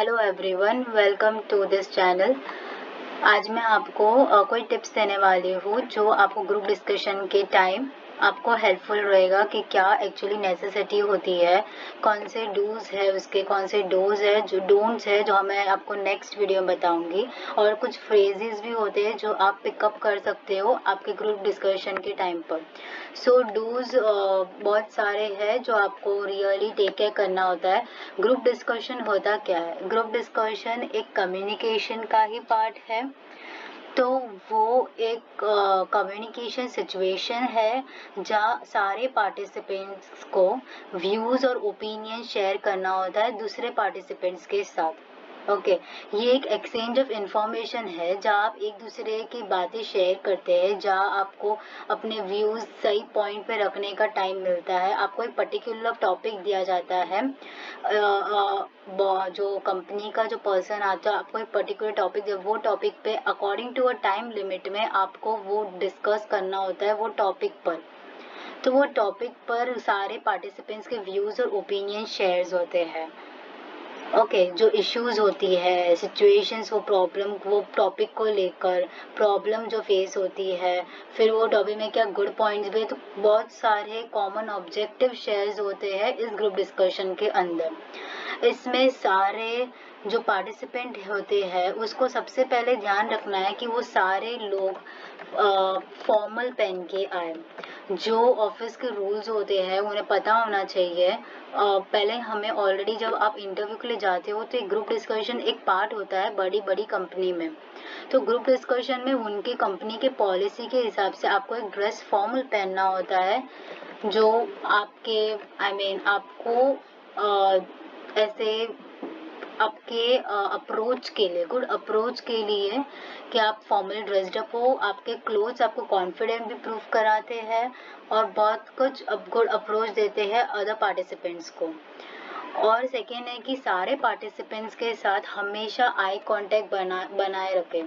Hello everyone, welcome to this channel. आज मैं आपको कोई टिप्स देने वाली हूँ जो आपको ग्रुप डिस्कशन के टाइम आपको हेल्पफुल रहेगा कि क्या एक्चुअली नेसेसिटी होती है, कौन से डूज है उसके, कौन से डोज है जो डोंट्स है जो मैं आपको नेक्स्ट वीडियो में बताऊंगी। और कुछ फ्रेजेस भी होते हैं जो आप पिकअप कर सकते हो आपके ग्रुप डिस्कशन के टाइम पर। सो डूज बहुत सारे हैं जो आपको रियली टेक केयर करना होता है। ग्रुप डिस्कशन होता क्या है? ग्रुप डिस्कशन एक कम्युनिकेशन का ही पार्ट है। तो वो एक कम्युनिकेशन सिचुएशन है जहाँ सारे पार्टिसिपेंट्स को व्यूज़ और ओपिनियन शेयर करना होता है दूसरे पार्टिसिपेंट्स के साथ। ओके, ये एक एक्सचेंज ऑफ इंफॉर्मेशन है जहाँ आप एक दूसरे की बातें शेयर करते हैं, जहाँ आपको अपने व्यूज़ सही पॉइंट पे रखने का टाइम मिलता है। आपको एक पर्टिकुलर टॉपिक दिया जाता है, जो कंपनी का जो पर्सन आता है आपको एक पर्टिकुलर टॉपिक, जब वो टॉपिक पे according to a time limit में आपको वो डिस्कस करना होता है वो टॉपिक पर। तो वो टॉपिक पर सारे पार्टिसिपेंट्स के व्यूज़ और ओपिनियन शेयर्स होते हैं। ओके, जो इश्यूज होती है, सिचुएशंस, वो प्रॉब्लम, वो टॉपिक को लेकर प्रॉब्लम जो फेस होती है, फिर वो टॉपिक में क्या गुड पॉइंट्स भी, तो बहुत सारे कॉमन ऑब्जेक्टिव शेयर्स होते हैं इस ग्रुप डिस्कशन के अंदर। इसमें सारे जो पार्टिसिपेंट होते हैं उसको सबसे पहले ध्यान रखना है कि वो सारे लोग फॉर्मल पहन के आए। जो ऑफिस के रूल्स होते हैं उन्हें पता होना चाहिए। पहले हमें ऑलरेडी जब आप इंटरव्यू के लिए जाते हो तो एक ग्रुप डिस्कशन एक पार्ट होता है बड़ी बड़ी कंपनी में। तो ग्रुप डिस्कशन में उनके कंपनी के पॉलिसी के हिसाब से आपको एक ड्रेस फॉर्मल पहनना होता है जो आपके आपको ऐसे आपके अप्रोच के लिए, गुड अप्रोच के लिए कि आप फॉर्मल ड्रेस्ड अप हो, आपके क्लोथ्स आपको कॉन्फिडेंट भी प्रूव कराते हैं और बहुत कुछ गुड अप्रोच देते हैं अदर पार्टिसिपेंट्स को। और सेकेंड है कि सारे पार्टिसिपेंट्स के साथ हमेशा आई कांटेक्ट बनाए रखें।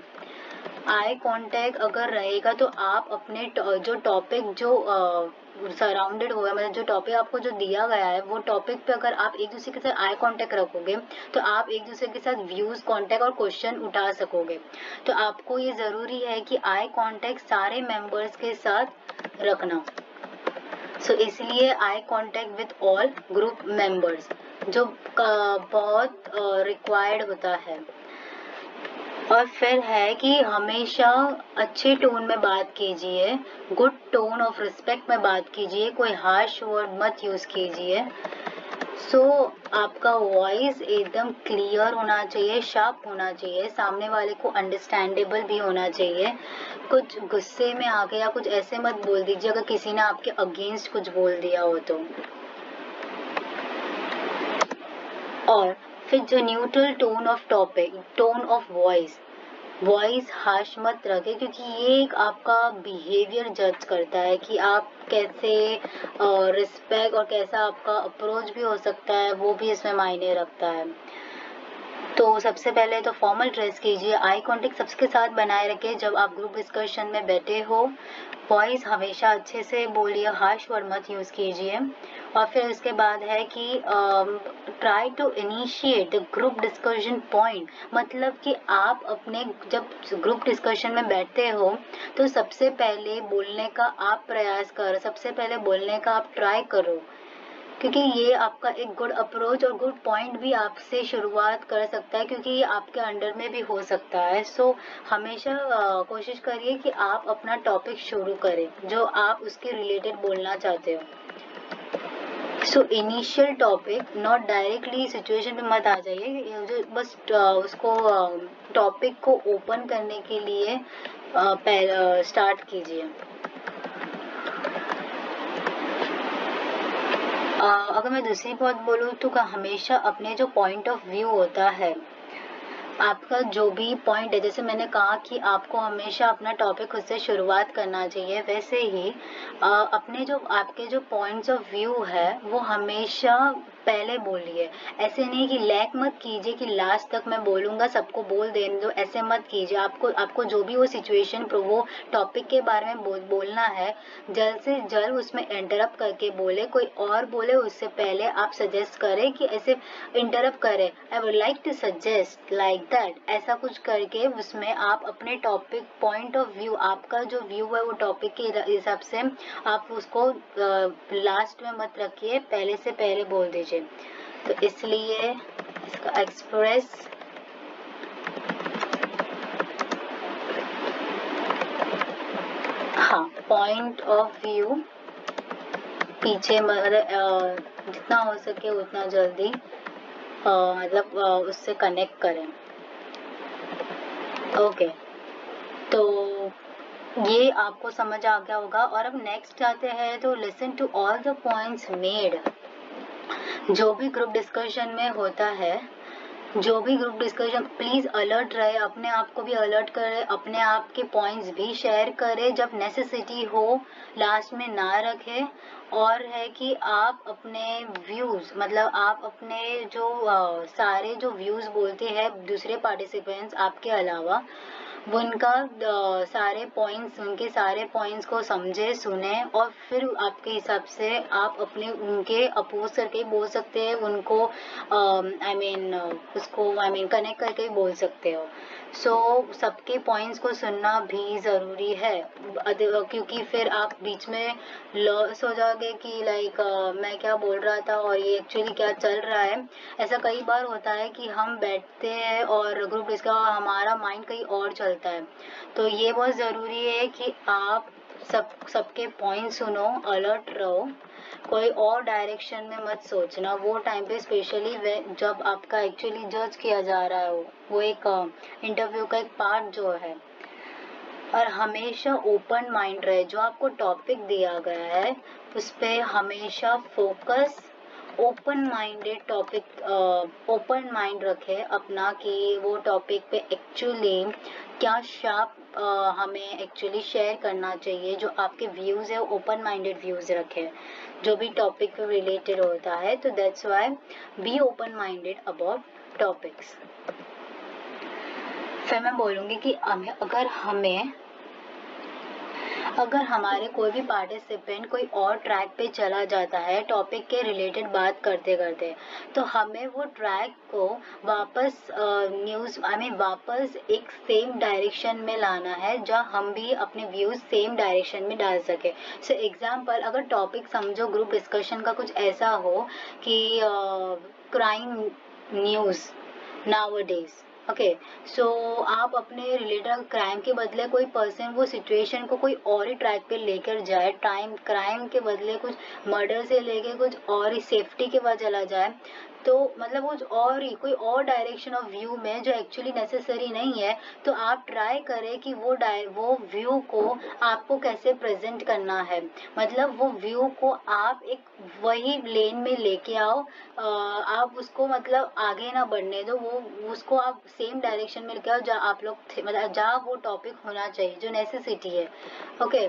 आई कांटेक्ट अगर रहेगा तो आप अपने जो टॉपिक जो सराउंडेड होगा, मतलब जो टॉपिक आपको जो दिया गया है वो टॉपिक पे अगर आप एक दूसरे के साथ आई कांटेक्ट रखोगे तो आप एक दूसरे के साथ व्यूज, कांटेक्ट और क्वेश्चन उठा सकोगे। तो आपको ये ज़रूरी है कि आई कांटेक्ट सारे मेंबर्स के साथ रखना। सो इसलिए eye contact with all group members जो बहुत रिक्वायर्ड होता है। और फिर है कि हमेशा अच्छे टोन में बात कीजिए, गुड टोन ऑफ रिस्पेक्ट में बात कीजिए, कोई हार्श वर्ड मत यूज़ कीजिए। सो आपका वॉइस एकदम क्लियर होना चाहिए, शार्प होना चाहिए, सामने वाले को अंडरस्टैंडेबल भी होना चाहिए। कुछ गुस्से में आके या कुछ ऐसे मत बोल दीजिए अगर किसी ने आपके अगेंस्ट कुछ बोल दिया हो तो। और फिर जो neutral tone of topic, tone of voice harsh मत रखे, क्योंकि ये एक आपका बिहेवियर जज करता है कि आप कैसे रिस्पेक्ट और कैसा आपका अप्रोच भी हो सकता है, वो भी इसमें मायने रखता है। तो सबसे पहले तो फॉर्मल ड्रेस कीजिए, आई कांटेक्ट सबके साथ बनाए रखें जब आप ग्रुप डिस्कशन में बैठे हो, वॉइस हमेशा अच्छे से बोलिए, हार्श वर्ड मत यूज़ कीजिए। और फिर उसके बाद है कि try to initiate the group discussion point, मतलब कि आप अपने जब ग्रुप डिस्कशन में बैठते हो तो सबसे पहले बोलने का आप प्रयास करो, सबसे पहले बोलने का आप ट्राई करो, क्योंकि ये आपका एक गुड अप्रोच और गुड पॉइंट भी आपसे शुरुआत कर सकता है, क्योंकि ये आपके अंडर में भी हो सकता है। सो हमेशा कोशिश करिए कि आप अपना टॉपिक शुरू करें जो आप उसके रिलेटेड बोलना चाहते हो। So initial topic, not directly situation पे मत आ जाइए, ये जो बस उसको टॉपिक को ओपन करने के लिए स्टार्ट कीजिए। अगर मैं दूसरी बात बोलूँ तो हमेशा अपने जो पॉइंट ऑफ व्यू होता है, आपका जो भी पॉइंट है, जैसे मैंने कहा कि आपको हमेशा अपना टॉपिक खुद से शुरुआत करना चाहिए, वैसे ही अपने जो आपके जो पॉइंट्स ऑफ व्यू है वो हमेशा पहले बोलिए। ऐसे नहीं कि लैक मत कीजिए कि लास्ट तक मैं बोलूँगा सबको बोल देने दो, ऐसे मत कीजिए। आपको जो भी वो सिचुएशन वो टॉपिक के बारे में बोलना है, जल्द से जल्द उसमें इंटरप्ट करके बोले। कोई और बोले उससे पहले आप सजेस्ट करें कि ऐसे इंटरप्ट करें, I would like to suggest like that, ऐसा कुछ करके उसमें आप अपने टॉपिक पॉइंट ऑफ व्यू, आपका जो व्यू है वो टॉपिक के हिसाब से आप उसको लास्ट में मत रखिए, पहले से पहले बोल दीजिए। तो इसलिए इसका एक्सप्रेस हाँ पॉइंट ऑफ व्यू पीछे मतलब जितना हो सके उतना जल्दी मतलब उससे कनेक्ट करें। ओके, तो ये आपको समझ आ गया होगा। और अब नेक्स्ट आते हैं तो listen to all the points made. जो भी ग्रुप डिस्कशन में होता है, जो भी ग्रुप डिस्कशन, प्लीज अलर्ट रहे, अपने आप को भी अलर्ट करे, अपने आप के पॉइंट्स भी शेयर करे, जब नेसेसिटी हो लास्ट में ना रखे। और है कि आप अपने व्यूज मतलब आप अपने जो सारे जो व्यूज बोलते हैं दूसरे पार्टिसिपेंट्स आपके अलावा, उनका उनके सारे पॉइंट्स को समझे, सुने, और फिर आपके हिसाब से आप अपने उनके अपोज करके बोल सकते हैं, उनको उसको कनेक्ट करके बोल सकते हो। सबके पॉइंट्स को सुनना भी ज़रूरी है, क्योंकि फिर आप बीच में लॉस हो जाओगे कि मैं क्या बोल रहा था और ये एक्चुअली क्या चल रहा है। ऐसा कई बार होता है कि हम बैठते हैं और ग्रुप डिस्कशन और हमारा माइंड कहीं और चलता है। तो ये बहुत ज़रूरी है कि आप सबके पॉइंट सुनो, अलर्ट रहो, कोई और डायरेक्शन में मत सोचना वो टाइम पे, स्पेशली जब आपका एक्चुअली जज किया जा रहा हो, वो एक इंटरव्यू का एक पार्ट जो है। और हमेशा ओपन माइंड रहे, जो आपको टॉपिक दिया गया है उस पर हमेशा focus, open minded topic, open mind रखे अपना कि वो टॉपिक पे एक्चुअली क्या शार्प हमें एक्चुअली शेयर करना चाहिए। जो आपके व्यूज़ है ओपन माइंडेड व्यूज़ रखे जो भी टॉपिक पे रिलेटेड होता है। तो that's why be open minded about topics. फिर मैं बोलूँगी कि अगर हमारे कोई भी पार्टिसिपेंट कोई और ट्रैक पे चला जाता है टॉपिक के रिलेटेड बात करते करते, तो हमें वो ट्रैक को वापस वापस एक सेम डायरेक्शन में लाना है, जहाँ हम भी अपने व्यूज सेम डायरेक्शन में डाल सके। सो एग्जाम्पल, अगर टॉपिक समझो ग्रुप डिस्कशन का कुछ ऐसा हो कि क्राइम न्यूज़ नाउअडेज, ओके, सो आप अपने रिलेटेड क्राइम के बदले कोई पर्सन वो सिचुएशन को कोई और ही ट्रैक पे लेकर जाए, क्राइम के बदले कुछ मर्डर से लेके कुछ और ही सेफ्टी के बाद चला जाए, तो मतलब कुछ और ही कोई और डायरेक्शन ऑफ व्यू में जो एक्चुअली नेसेसरी नहीं है, तो आप ट्राई करें कि वो व्यू को आपको कैसे प्रेजेंट करना है। मतलब वो व्यू को आप एक वही लेन में लेके आओ, आप उसको मतलब आगे ना बढ़ने दो, वो उसको आप सेम डायरेक्शन में लेके आओ जहाँ आप लोग थे, मतलब जहाँ वो टॉपिक होना चाहिए जो नेसेसिटी है। ओके,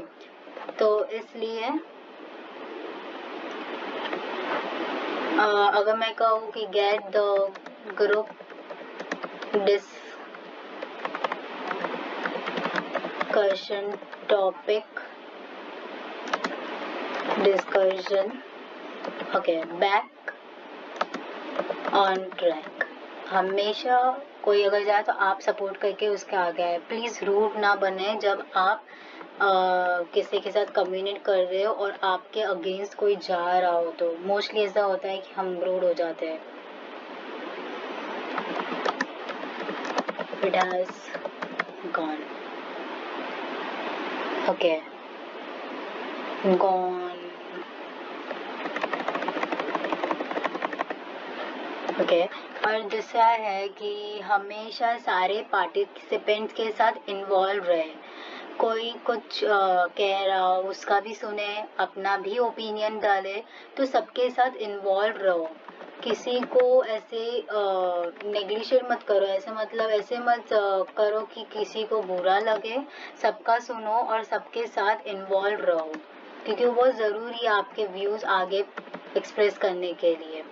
तो इसलिए अगर मैं कहूँ कि get the group discussion topic discussion okay back on track. हमेशा कोई अगर जाए तो आप सपोर्ट करके उसके आगे आए। प्लीज़ रूड ना बने जब आप किसी के साथ कम्युनिकेट कर रहे हो और आपके अगेंस्ट कोई जा रहा हो, तो मोस्टली ऐसा होता है कि हम रूड हो जाते हैं। It has gone. Okay. Gone. Okay, और दूसरा है कि हमेशा सारे पार्टिसिपेंट्स के साथ इन्वॉल्व रहे। कोई कुछ कह रहा हो उसका भी सुने, अपना भी ओपिनियन डाले, तो सबके साथ इन्वॉल्व रहो। किसी को ऐसे नेग्लिजेट मत करो, ऐसे मत करो कि किसी को बुरा लगे। सबका सुनो और सबके साथ इन्वॉल्व रहो, क्योंकि वो बहुत ज़रूरी है आपके व्यूज़ आगे एक्सप्रेस करने के लिए।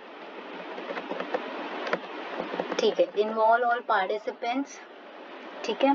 ठीक है, इन्वॉल्व ऑल पार्टिसिपेंट्स, ठीक है।